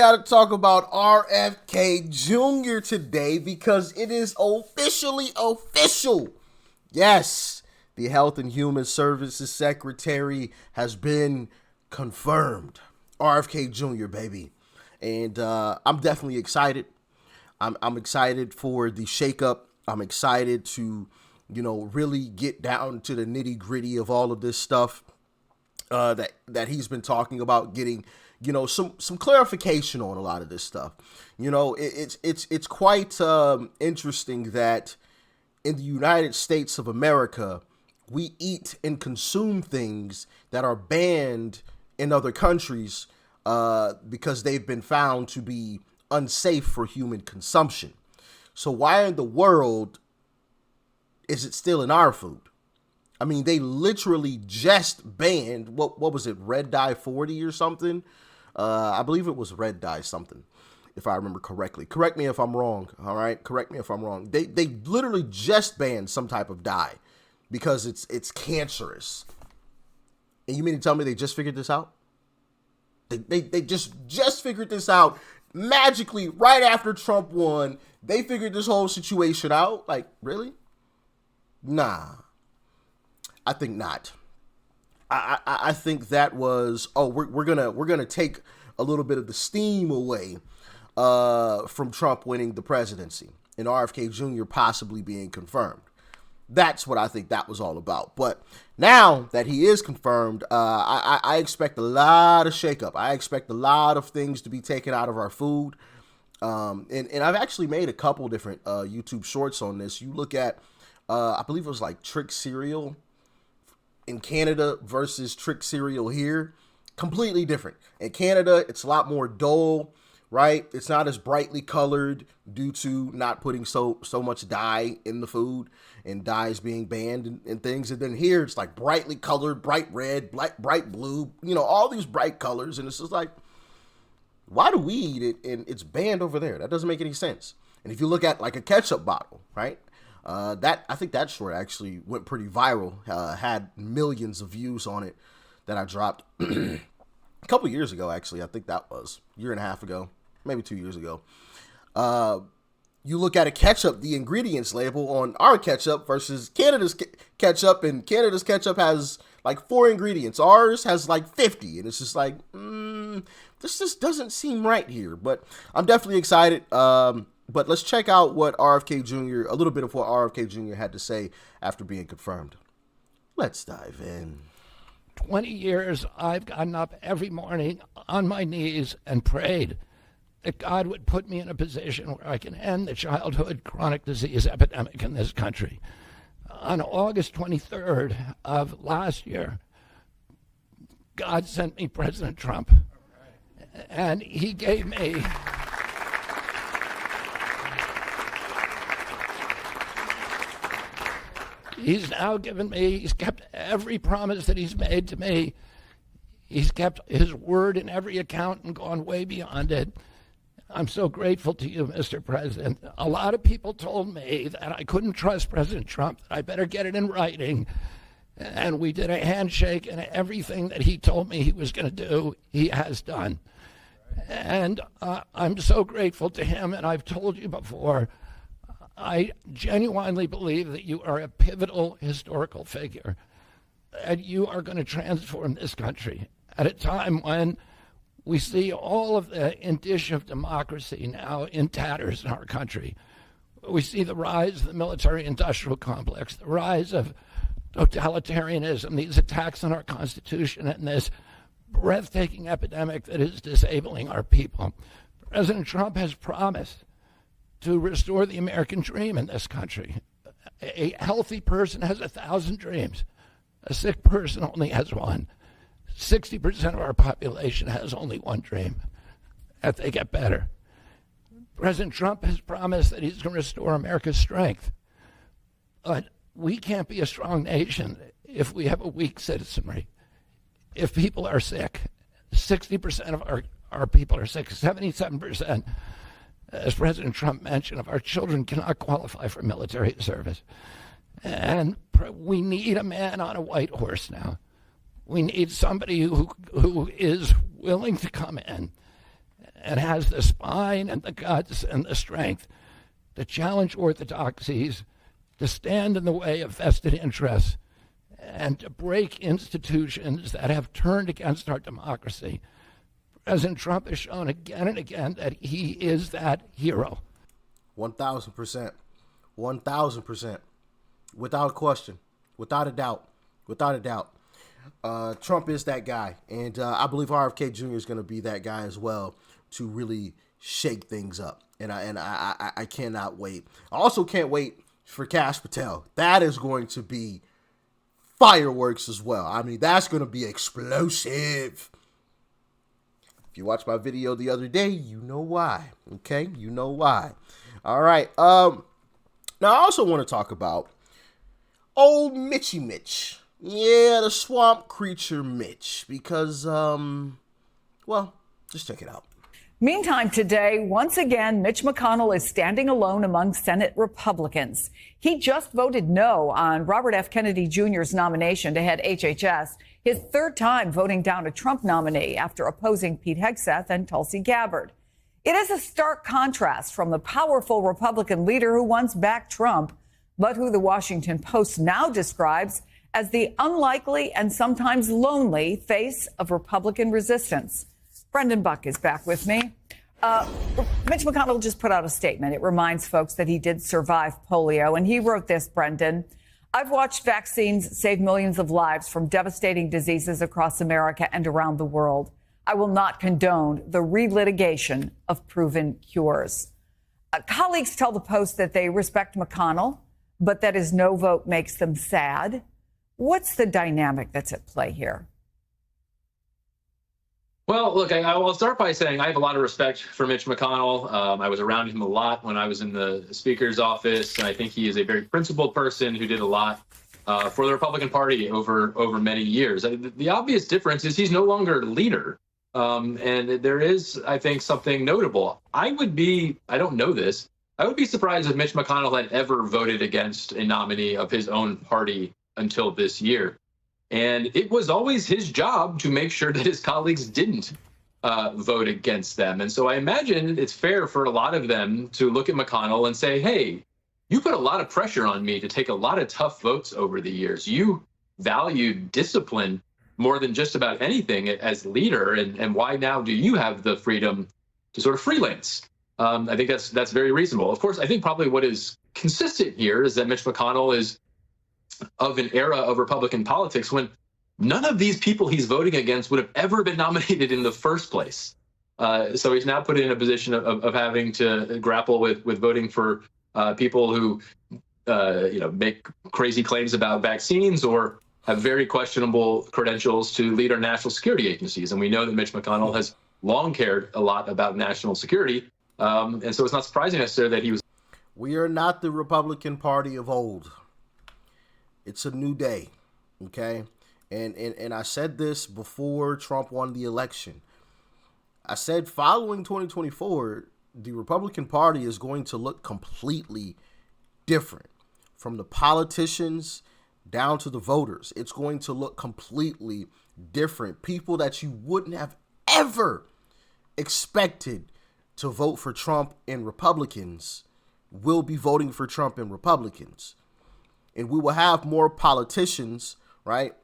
got to talk about RFK Jr. today because it is officially official. Yes, the Health and Human Services Secretary has been confirmed. RFK Jr., baby. And I'm definitely excited. I'm excited for the shakeup. I'm excited to, really get down to the nitty gritty of all of this stuff that he's been talking about, getting, some clarification on a lot of this stuff. It's quite interesting that in the United States of America, we eat and consume things that are banned in other countries because they've been found to be unsafe for human consumption. So why in the world is it still in our food? I mean, they literally just banned, what was it, Red Dye 40 or something? I believe it was Red Dye something, if I remember correctly. Correct me if I'm wrong, all right? Correct me if I'm wrong. They literally just banned some type of dye because it's cancerous. And you mean to tell me they just figured this out? They just figured this out magically right after Trump won. They figured this whole situation out. Like, really? Nah, I think not. I think that was, we're gonna take a little bit of the steam away from Trump winning the presidency and RFK Jr. possibly being confirmed. That's what I think that was all about. But now that he is confirmed, I expect a lot of shakeup. I expect a lot of things to be taken out of our food. And I've actually made a couple different YouTube shorts on this. You look at, I believe it was like Trick cereal in Canada versus Trick cereal here. Completely different. In Canada, it's a lot more dull, right? It's not as brightly colored due to not putting so much dye in the food and dyes being banned and things. And then here it's like brightly colored, bright red, bright blue, all these bright colors. And it's just like, why do we eat it and it's banned over there? That doesn't make any sense. And if you look at like a ketchup bottle, right? I think that short actually went pretty viral, had millions of views on it that I dropped a couple years ago, actually. I think that was a year and a half ago, maybe 2 years ago. You look at a ketchup, the ingredients label on our ketchup versus Canada's ketchup, and Canada's ketchup has like 4 ingredients. Ours has like 50, and it's just like, this just doesn't seem right here. But I'm definitely excited. But let's check out what RFK Jr., a little bit of what RFK Jr. had to say after being confirmed. Let's dive in. 20 years, I've gotten up every morning on my knees and prayed that God would put me in a position where I can end the childhood chronic disease epidemic in this country. On August 23rd of last year, God sent me President Trump. And he gave me... He's now given me, he's kept every promise that he's made to me. He's kept his word in every account and gone way beyond it. I'm so grateful to you, Mr. President. A lot of people told me that I couldn't trust President Trump, that I better get it in writing. And we did a handshake, and everything that he told me he was going to do, he has done. And I'm so grateful to him, and I've told you before, I genuinely believe that you are a pivotal historical figure, and you are going to transform this country at a time when we see all of the indicia of democracy now in tatters in our country. We see the rise of the military-industrial complex, the rise of totalitarianism, these attacks on our Constitution, and this breathtaking epidemic that is disabling our people. President Trump has promised to restore the American dream in this country. A healthy person has 1,000 dreams. A sick person only has one. 60% of our population has only one dream, that they get better. President Trump has promised that he's going to restore America's strength. But we can't be a strong nation if we have a weak citizenry. If people are sick, 60% of our people are sick, 77%. As President Trump mentioned, of our children cannot qualify for military service. And we need a man on a white horse now. We need somebody who is willing to come in and has the spine and the guts and the strength to challenge orthodoxies, to stand in the way of vested interests, and to break institutions that have turned against our democracy. President Trump has shown again and again that he is that hero. 1,000%. 1,000%. Without a question. Without a doubt. Without a doubt. Trump is that guy. And I believe RFK Jr. is going to be that guy as well to really shake things up. And I cannot wait. I also can't wait for Kash Patel. That is going to be fireworks as well. I mean, that's going to be explosive. If you watched my video the other day, you know why. Okay? You know why. All right. Now, I also want to talk about old Mitchy Mitch. Yeah, the swamp creature Mitch. Because, well, just check it out. Meantime, today, once again, Mitch McConnell is standing alone among Senate Republicans. He just voted no on Robert F. Kennedy Jr.'s nomination to head HHS, his third time voting down a Trump nominee after opposing Pete Hegseth and Tulsi Gabbard. It is a stark contrast from the powerful Republican leader who once backed Trump, but who the Washington Post now describes as the unlikely and sometimes lonely face of Republican resistance. Brendan Buck is back with me. Mitch McConnell just put out a statement. It reminds folks that he did survive polio. And he wrote this, Brendan: I've watched vaccines save millions of lives from devastating diseases across America and around the world. I will not condone the relitigation of proven cures. Colleagues tell the Post that they respect McConnell, but that his no vote makes them sad. What's the dynamic that's at play here? Well, look, I will start by saying I have a lot of respect for Mitch McConnell. I was around him a lot when I was in the Speaker's office, and I think he is a very principled person who did a lot for the Republican Party over many years. The obvious difference is he's no longer leader, and there is, I think, something notable. I don't know this, I would be surprised if Mitch McConnell had ever voted against a nominee of his own party until this year. And it was always his job to make sure that his colleagues didn't vote against them. And so I imagine it's fair for a lot of them to look at McConnell and say, hey, you put a lot of pressure on me to take a lot of tough votes over the years. You valued discipline more than just about anything as leader. And why now do you have the freedom to sort of freelance? I think that's very reasonable. Of course, I think probably what is consistent here is that Mitch McConnell is of an era of Republican politics when none of these people he's voting against would have ever been nominated in the first place. So he's now put in a position of having to grapple with voting for people who, make crazy claims about vaccines or have very questionable credentials to lead our national security agencies. And we know that Mitch McConnell has long cared a lot about national security. And so it's not surprising necessarily that he was. We are not the Republican Party of old. It's a new day, okay? And I said this before Trump won the election. I said following 2024, the Republican Party is going to look completely different. From the politicians down to the voters, it's going to look completely different. People that you wouldn't have ever expected to vote for Trump and Republicans will be voting for Trump and Republicans. And we will have more politicians, right,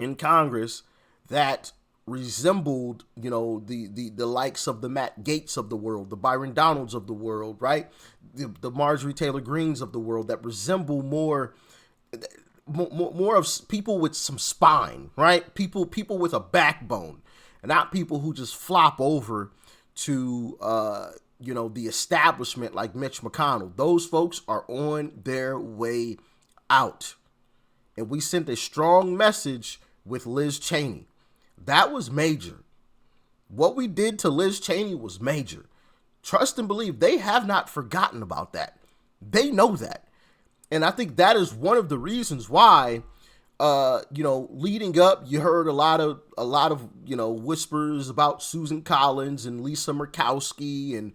in Congress that resembled, the likes of the Matt Gaetz of the world, the Byron Donalds of the world, right, the Marjorie Taylor Greens of the world, that resemble more of people with some spine, right, people with a backbone, and not people who just flop over to the establishment like Mitch McConnell. Those folks are on their way out. And we sent a strong message with Liz Cheney. That was major. What we did to Liz Cheney was major. Trust and believe, they have not forgotten about that. They know that. And I think that is one of the reasons why, leading up, you heard a lot of whispers about Susan Collins and Lisa Murkowski and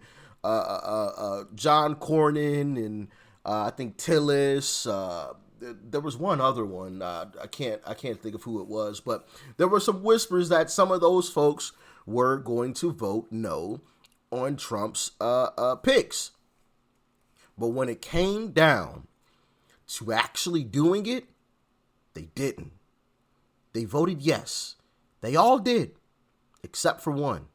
John Cornyn and I think Tillis. There was one other one. I can't think of who it was, but there were some whispers that some of those folks were going to vote no on Trump's picks. But when it came down to actually doing it, they didn't. They voted yes. They all did, except for one.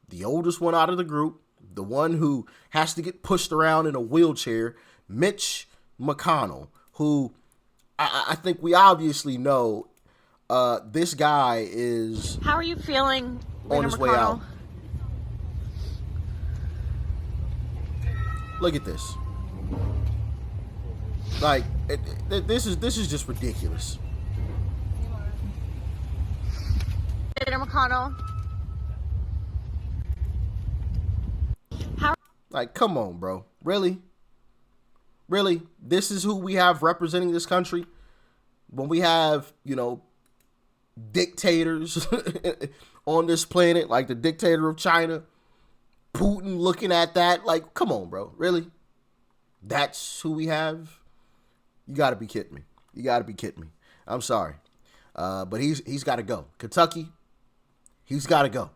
The oldest one out of the group, the one who has to get pushed around in a wheelchair, Mitch McConnell, who I think we obviously know this guy is... How are you feeling, on his way out? Look at this. Like, this is just ridiculous. Leader McConnell. Like, come on, bro. Really? Really? This is who we have representing this country? When we have, dictators on this planet, like the dictator of China, Putin looking at that, like, come on, bro. Really? That's who we have? You got to be kidding me. You got to be kidding me. I'm sorry. But he's got to go. Kentucky, he's got to go.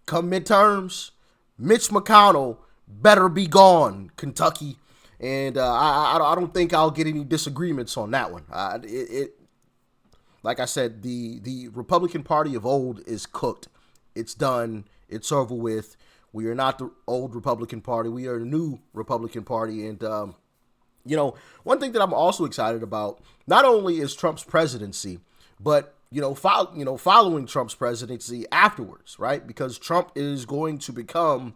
Come midterms, Mitch McConnell better be gone, Kentucky. And I don't think I'll get any disagreements on that one. Like I said, the Republican Party of old is cooked. It's done. It's over with. We are not the old Republican Party. We are a new Republican Party. And, one thing that I'm also excited about, not only is Trump's presidency, but, following Trump's presidency afterwards, right? Because Trump is going to become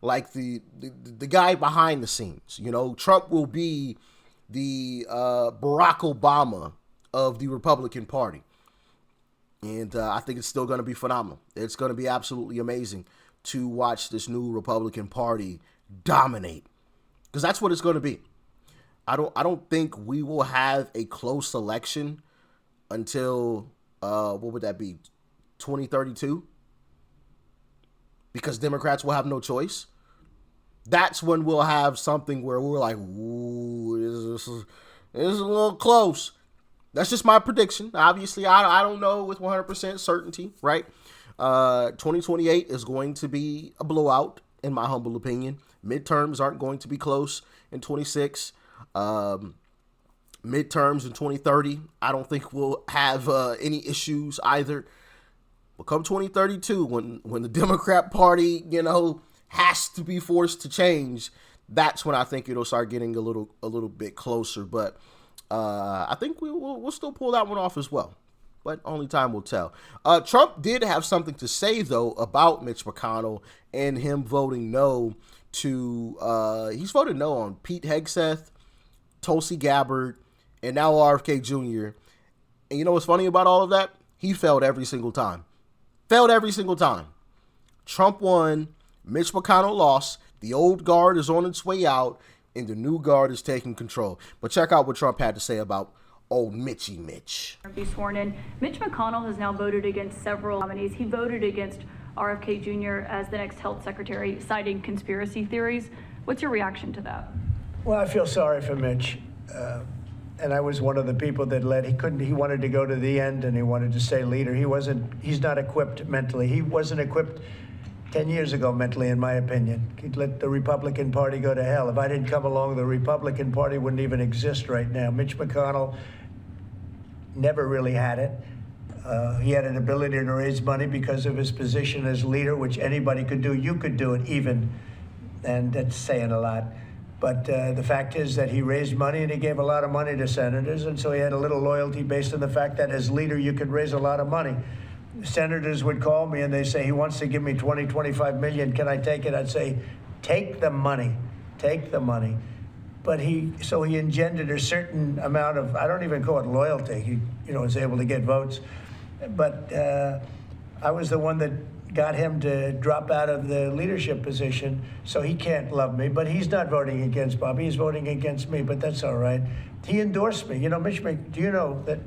like the guy behind the scenes. Trump will be the Barack Obama of the Republican Party. And I think it's still going to be phenomenal. It's going to be absolutely amazing to watch this new Republican Party dominate, because that's what it's going to be. I don't think we will have a close election until what would that be, 2032? Because Democrats will have no choice. That's when we'll have something where we're like, ooh, this is a little close. That's just my prediction. Obviously, I don't know with 100% certainty, right? 2028 is going to be a blowout, in my humble opinion. Midterms aren't going to be close in 26. Midterms in 2030, I don't think we'll have any issues either. But come 2032, when the Democrat Party, has to be forced to change, that's when I think it'll start getting a little bit closer. But I think we'll still pull that one off as well. But only time will tell. Trump did have something to say, though, about Mitch McConnell and him voting no to, he's voted no on Pete Hegseth, Tulsi Gabbard, and now RFK Jr. And you know what's funny about all of that? He failed every single time. Trump won, Mitch McConnell lost, the old guard is on its way out, and the new guard is taking control. But check out what Trump had to say about old Mitchy Mitch. Be sworn in. Mitch McConnell has now voted against several nominees. He voted against RFK Jr. as the next health secretary, citing conspiracy theories. What's your reaction to that? Well, I feel sorry for Mitch. And I was one of the people that he wanted to go to the end and he wanted to stay leader. He's not equipped mentally. He wasn't equipped 10 years ago mentally, in my opinion. He'd let the Republican Party go to hell. If I didn't come along, the Republican Party wouldn't even exist right now. Mitch McConnell never really had it. He had an ability to raise money because of his position as leader, which anybody could do. You could do it even, and that's saying a lot. But the fact is that he raised money and he gave a lot of money to senators, and so he had a little loyalty based on the fact that as leader you could raise a lot of money. Senators would call me and they say, he wants to give me 20, 25 million. Can I take it? I'd say, take the money. But he engendered a certain amount of, I don't even call it loyalty. He was able to get votes. But I was the one that got him to drop out of the leadership position, so he can't love me. But he's not voting against Bobby. He's voting against me, but that's all right. He endorsed me. Do you know that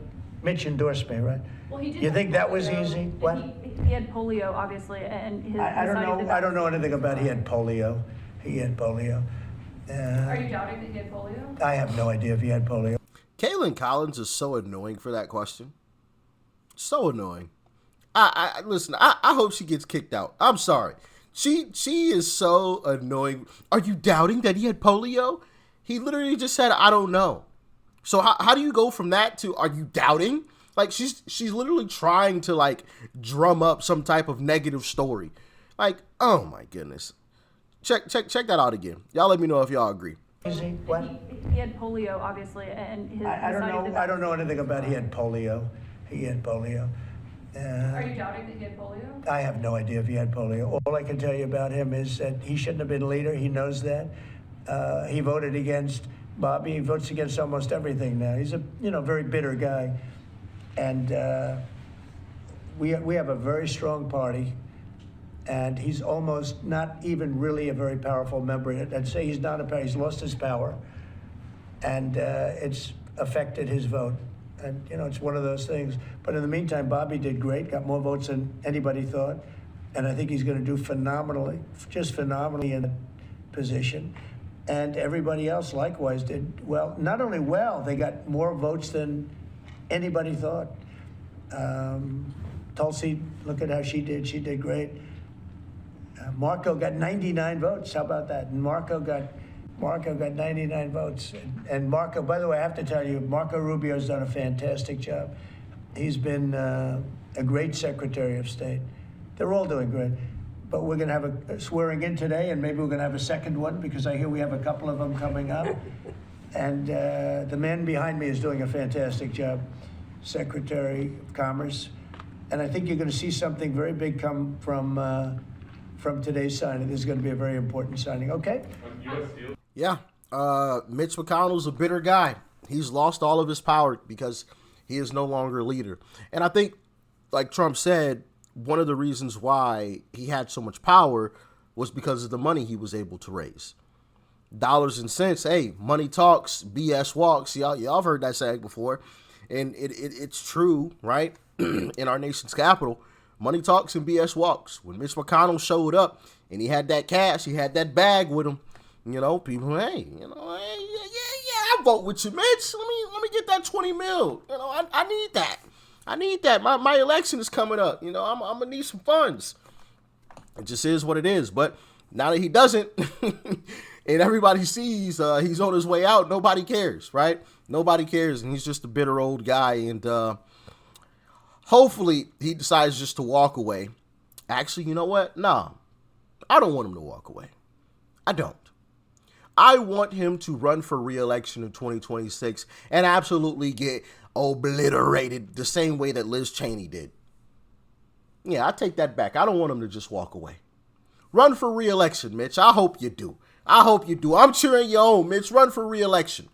Mitch endorsed me, right? Well, he did. You think that was easy? What? He had polio, obviously, and I don't know anything about he had polio. Are you doubting that he had polio? I have no idea if he had polio. Kaylin Collins is so annoying for that question. So annoying. Listen, I hope she gets kicked out. I'm sorry. She is so annoying. Are you doubting that he had polio? He literally just said, I don't know. So how do you go from that to, are you doubting? Like, she's literally trying to, like, drum up some type of negative story. Like, oh my goodness. Check that out again. Y'all let me know if y'all agree. Is he? What? He had polio, obviously, and his I don't know. I don't know anything about he had polio. He had polio. Are you doubting that he had polio? I have no idea if he had polio. All I can tell you about him is that he shouldn't have been leader. He knows that. He voted against Bobby. He votes against almost everything now. He's a very bitter guy, and we have a very strong party. And he's almost not even really a very powerful member. I'd say he's not he's lost his power, and it's affected his vote. And it's one of those things. But in the meantime, Bobby did great, got more votes than anybody thought, and I think he's going to do phenomenally, just phenomenally in that position. And everybody else likewise did well. Not only well, they got more votes than anybody thought. Tulsi, look at how she did. She did great. Marco got 99 votes. How about that? And Marco got 99 votes. And Marco, by the way, I have to tell you, Marco Rubio's done a fantastic job. He's been a great Secretary of State. They're all doing great. But we're going to have a swearing in today, and maybe we're going to have a second one, because I hear we have a couple of them coming up. And the man behind me is doing a fantastic job, Secretary of Commerce. And I think you're going to see something very big come from today's signing. This is going to be a very important signing. Okay? Yeah. Mitch McConnell's a bitter guy. He's lost all of his power because he is no longer a leader. And I think, like Trump said, one of the reasons why he had so much power was because of the money he was able to raise. Dollars and cents. Hey, money talks, BS walks. Y'all have heard that saying before. And it's true, right? In our nation's capital, money talks and BS walks. When Mitch McConnell showed up and he had that cash, he had that bag with him, people, hey, I vote with you, Mitch. Let me get that 20 mil. I need that. I need that. My election is coming up. I'm gonna need some funds. It just is what it is. But now that he doesn't, and everybody sees he's on his way out, nobody cares, right? Nobody cares, and he's just a bitter old guy. And hopefully he decides just to walk away. Actually, you know what? Nah, I don't want him to walk away. I don't. I want him to run for re-election in 2026 and absolutely get obliterated the same way that Liz Cheney did. Yeah, I take that back. I don't want him to just walk away. Run for re-election, Mitch. I hope you do. I'm cheering you on, Mitch. Run for re-election.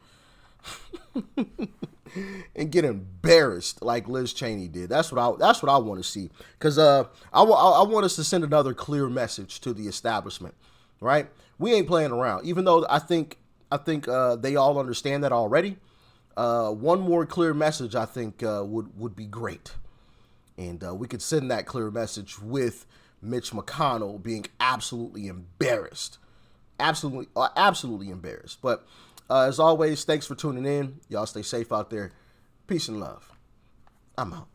And get embarrassed like Liz Cheney did. That's what I want to see. Because I want us to send another clear message to the establishment, right? We ain't playing around. Even though I think they all understand that already. One more clear message I think would be great. And we could send that clear message with Mitch McConnell being absolutely embarrassed. Absolutely embarrassed. But as always, thanks for tuning in. Y'all stay safe out there. Peace and love. I'm out.